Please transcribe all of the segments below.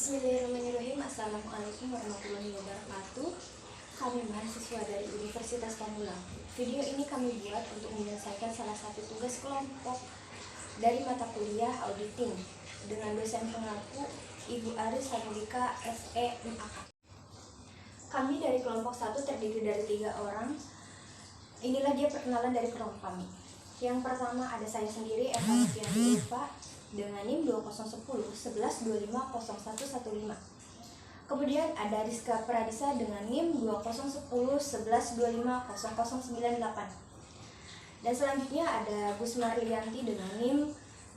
Bismillahirrahmanirrahim. Assalamualaikum warahmatullahi wabarakatuh. Kami mahasiswa dari Universitas Pamulang. Video ini kami buat untuk menyelesaikan salah satu tugas kelompok dari mata kuliah auditing dengan dosen pengaku Ibu Aris Hanulika SE MAK. Kami dari kelompok 1 terdiri dari 3 orang. Inilah dia perkenalan dari kelompok kami. Yang pertama ada saya sendiri, Eva Novianti Ulfa, dengan NIM 2010 11 25 0115. Kemudian ada Rizka Pradisa dengan NIM 2010 11 25 0098. Dan selanjutnya ada Gus Marlianti dengan NIM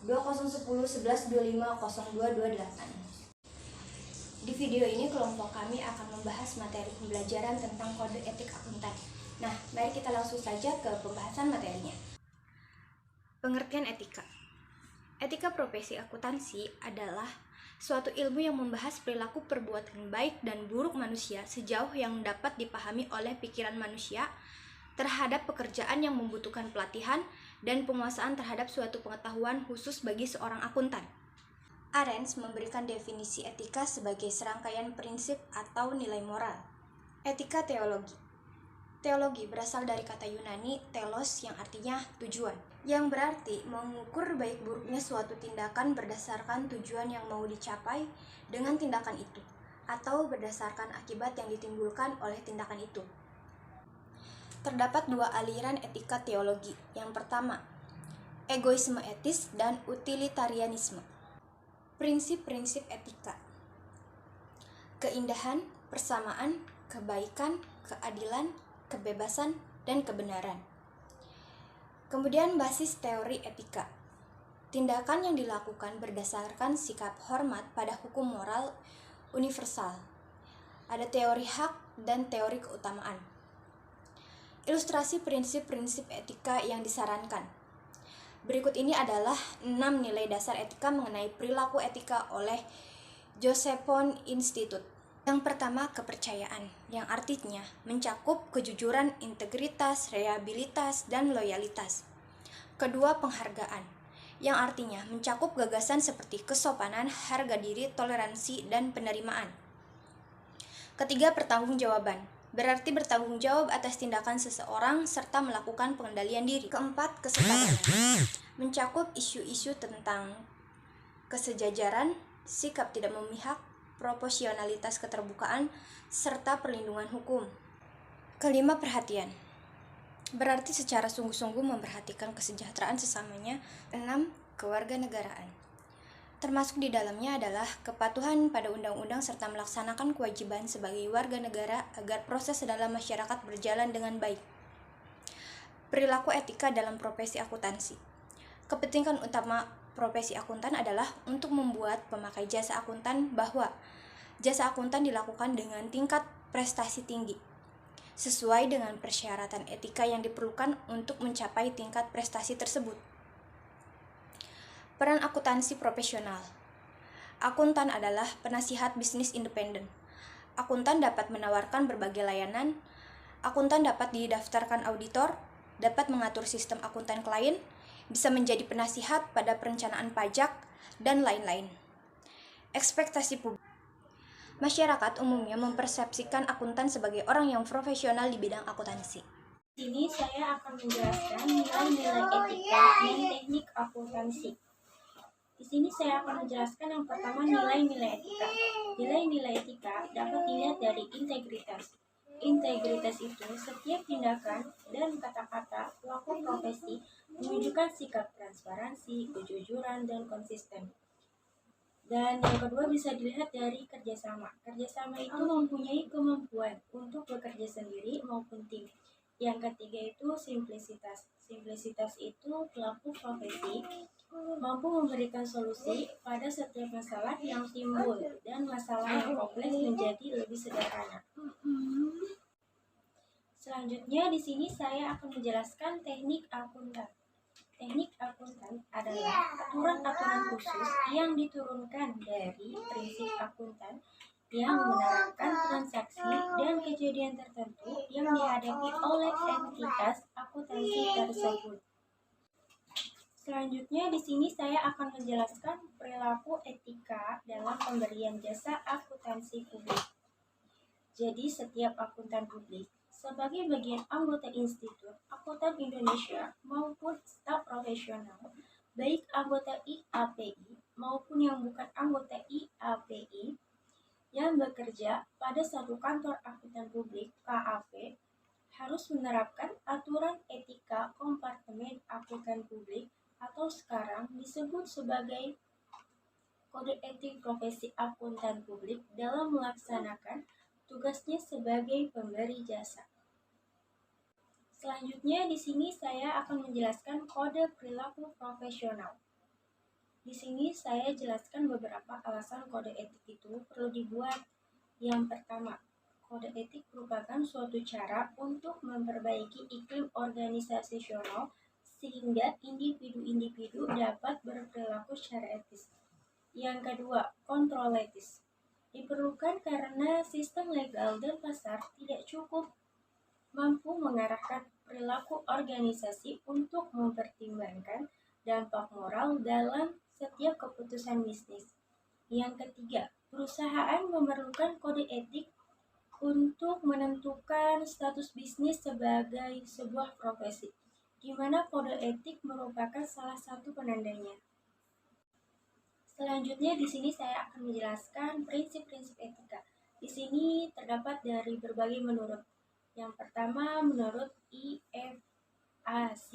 2010 11 25 0228. Di video ini kelompok kami akan membahas materi pembelajaran tentang kode etik akuntan. Nah, mari kita langsung saja ke pembahasan materinya. Pengertian etika. Etika profesi akuntansi adalah suatu ilmu yang membahas perilaku perbuatan baik dan buruk manusia sejauh yang dapat dipahami oleh pikiran manusia terhadap pekerjaan yang membutuhkan pelatihan dan penguasaan terhadap suatu pengetahuan khusus bagi seorang akuntan. Arens memberikan definisi etika sebagai serangkaian prinsip atau nilai moral. Etika teologi. Teologi berasal dari kata Yunani telos yang artinya tujuan, yang berarti mengukur baik buruknya suatu tindakan berdasarkan tujuan yang mau dicapai dengan tindakan itu, atau berdasarkan akibat yang ditimbulkan oleh tindakan itu. Terdapat 2 aliran etika teologi. Yang pertama, egoisme etis dan utilitarianisme. Prinsip-prinsip etika: keindahan, persamaan, kebaikan, keadilan, kebebasan, dan kebenaran. Kemudian basis teori etika. Tindakan yang dilakukan berdasarkan sikap hormat pada hukum moral universal. Ada teori hak dan teori keutamaan. Ilustrasi prinsip-prinsip etika yang disarankan. Berikut ini adalah 6 nilai dasar etika mengenai perilaku etika oleh Josephson Institute. Yang pertama, kepercayaan, yang artinya mencakup kejujuran, integritas, reliabilitas, dan loyalitas. Kedua, penghargaan, yang artinya mencakup gagasan seperti kesopanan, harga diri, toleransi, dan penerimaan. Ketiga, pertanggungjawaban, berarti bertanggung jawab atas tindakan seseorang serta melakukan pengendalian diri. Keempat, kesadaran, mencakup isu-isu tentang kesejajaran, sikap tidak memihak, proporsionalitas keterbukaan, serta perlindungan hukum. Kelima, perhatian, berarti secara sungguh-sungguh memperhatikan kesejahteraan sesamanya. 6, kewarganegaraan, termasuk di dalamnya adalah kepatuhan pada undang-undang serta melaksanakan kewajiban sebagai warga negara agar proses dalam masyarakat berjalan dengan baik. Perilaku etika dalam profesi akuntansi. Kepentingan utama profesi akuntan adalah untuk membuat pemakai jasa akuntan bahwa jasa akuntan dilakukan dengan tingkat prestasi tinggi, sesuai dengan persyaratan etika yang diperlukan untuk mencapai tingkat prestasi tersebut. Peran akuntansi profesional. Akuntan adalah penasihat bisnis independen. Akuntan dapat menawarkan berbagai layanan. Akuntan dapat didaftarkan auditor, dapat mengatur sistem akuntan klien, bisa menjadi penasihat pada perencanaan pajak, dan lain-lain. Ekspektasi publik. Masyarakat umumnya mempersepsikan akuntan sebagai orang yang profesional di bidang akuntansi. Di sini saya akan menjelaskan nilai-nilai etika dan teknik akuntansi. Di sini saya akan menjelaskan yang pertama nilai-nilai etika. Nilai-nilai etika dapat dilihat dari integritas. Integritas itu setiap tindakan dan kata-kata pelaku profesi menunjukkan sikap transparansi, kejujuran, dan konsisten. Dan yang kedua bisa dilihat dari kerjasama. Kerjasama itu mempunyai kemampuan untuk bekerja sendiri maupun tim. Yang ketiga itu simplisitas. Simplisitas itu pelaku profesi mampu memberikan solusi pada setiap masalah yang timbul dan masalah yang kompleks menjadi lebih sederhana. Selanjutnya di sini saya akan menjelaskan teknik akuntan. Teknik akuntan adalah aturan-aturan khusus yang diturunkan dari prinsip akuntan yang menerapkan transaksi dan kejadian tertentu yang dihadapi oleh entitas akuntansi tersebut. Selanjutnya di sini saya akan menjelaskan perilaku etika dalam pemberian jasa akuntansi publik. Jadi setiap akuntan publik sebagai bagian anggota Institut Akuntan Indonesia maupun staf profesional, baik anggota IAPI maupun yang bukan anggota IAPI yang bekerja pada satu kantor akuntan publik KAP harus menerapkan aturan etika kompartemen akuntan publik atau sekarang disebut sebagai Kode Etik Profesi Akuntan Publik dalam melaksanakan tugasnya sebagai pemberi jasa. Selanjutnya di sini saya akan menjelaskan kode perilaku profesional. Di sini saya jelaskan beberapa alasan kode etik itu perlu dibuat. Yang pertama, kode etik merupakan suatu cara untuk memperbaiki iklim organisasional sehingga individu-individu dapat berperilaku secara etis. Yang kedua, kontrol etis. Diperlukan karena sistem legal dan pasar tidak cukup mampu mengarahkan perilaku organisasi untuk mempertimbangkan dampak moral dalam setiap keputusan bisnis. Yang ketiga, perusahaan memerlukan kode etik untuk menentukan status bisnis sebagai sebuah profesi, di mana kode etik merupakan salah satu penandanya. Selanjutnya di sini saya akan menjelaskan prinsip-prinsip etika. Di sini terdapat dari berbagai menurut. Yang pertama menurut IFAC,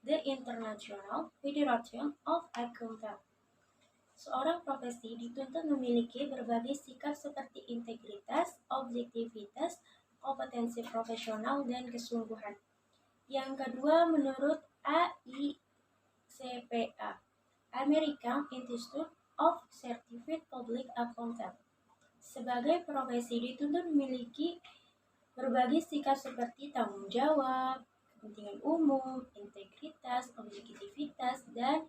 The International Federation of Accountants. Seorang profesi dituntut memiliki berbagai sikap seperti integritas, objektivitas, kompetensi profesional, dan kesungguhan. Yang kedua menurut AICPA, American Institute of Certified Public Accountants. Sebagai profesi dituntut memiliki berbagai sikap seperti tanggung jawab, kepentingan umum, integritas, objektivitas, dan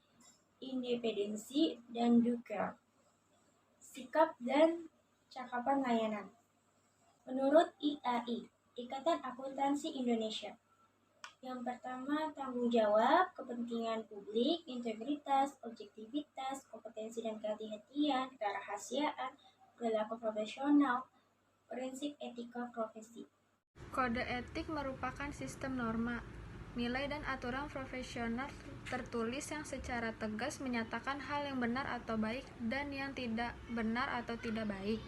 independensi, dan juga sikap dan cakapan layanan. Menurut IAI, Ikatan Akuntansi Indonesia, yang pertama tanggung jawab, kepentingan publik, integritas, objektivitas, kompetensi dan kehati-hatian, kerahasiaan, perilaku profesional, prinsip etika profesi. Kode etik merupakan sistem norma, nilai dan aturan profesional tertulis yang secara tegas menyatakan hal yang benar atau baik dan yang tidak benar atau tidak baik.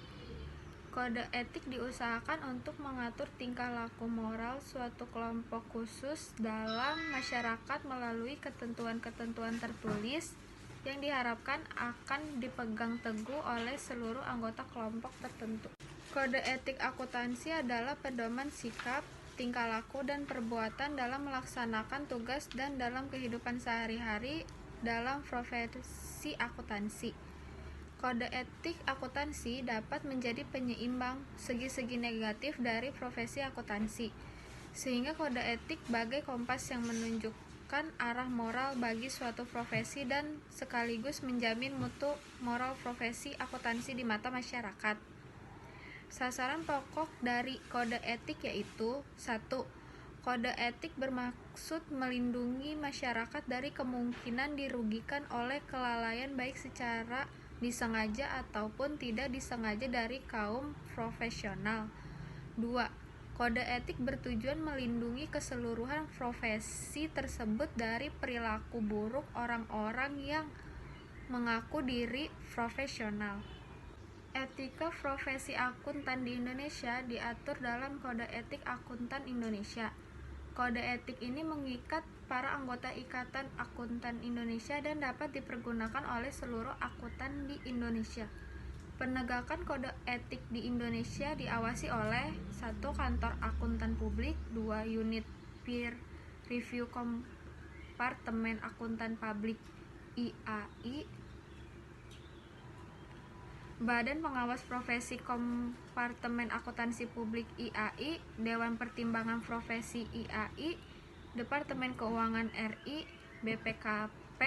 Kode etik diusahakan untuk mengatur tingkah laku moral suatu kelompok khusus dalam masyarakat melalui ketentuan-ketentuan tertulis yang diharapkan akan dipegang teguh oleh seluruh anggota kelompok tertentu. Kode etik akuntansi adalah pedoman sikap, tingkah laku, dan perbuatan dalam melaksanakan tugas dan dalam kehidupan sehari-hari dalam profesi akuntansi. Kode etik akuntansi dapat menjadi penyeimbang segi-segi negatif dari profesi akuntansi, sehingga kode etik bagai kompas yang menunjukkan arah moral bagi suatu profesi dan sekaligus menjamin mutu moral profesi akuntansi di mata masyarakat. Sasaran pokok dari kode etik yaitu 1. Kode etik bermaksud melindungi masyarakat dari kemungkinan dirugikan oleh kelalaian baik secara disengaja ataupun tidak disengaja dari kaum profesional. 2. Kode etik bertujuan melindungi keseluruhan profesi tersebut dari perilaku buruk orang-orang yang mengaku diri profesional. Etika profesi akuntan di Indonesia diatur dalam Kode Etik Akuntan Indonesia. Kode etik ini mengikat para anggota Ikatan Akuntan Indonesia dan dapat dipergunakan oleh seluruh akuntan di Indonesia. Penegakan kode etik di Indonesia diawasi oleh 1. Kantor Akuntan Publik, 2. Unit Peer Review Kompartemen Akuntan Publik IAI, Badan Pengawas Profesi Kompartemen Akuntansi Publik IAI, Dewan Pertimbangan Profesi IAI, Departemen Keuangan RI, BPKP,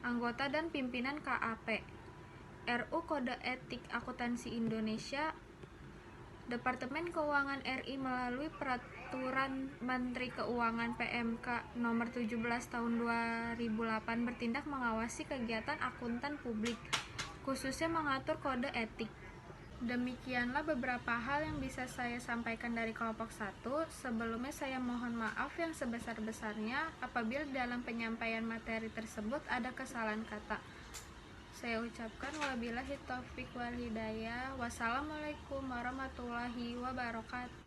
anggota dan pimpinan KAP, RU Kode Etik Akuntansi Indonesia, Departemen Keuangan RI melalui Peraturan Peraturan Menteri Keuangan PMK Nomor 17 Tahun 2008 bertindak mengawasi kegiatan akuntan publik, khususnya mengatur kode etik. Demikianlah beberapa hal yang bisa saya sampaikan dari kelompok 1. Sebelumnya saya mohon maaf yang sebesar-besarnya apabila dalam penyampaian materi tersebut ada kesalahan kata. Saya ucapkan wabillahi taufik wal hidayah. Wassalamualaikum warahmatullahi wabarakatuh.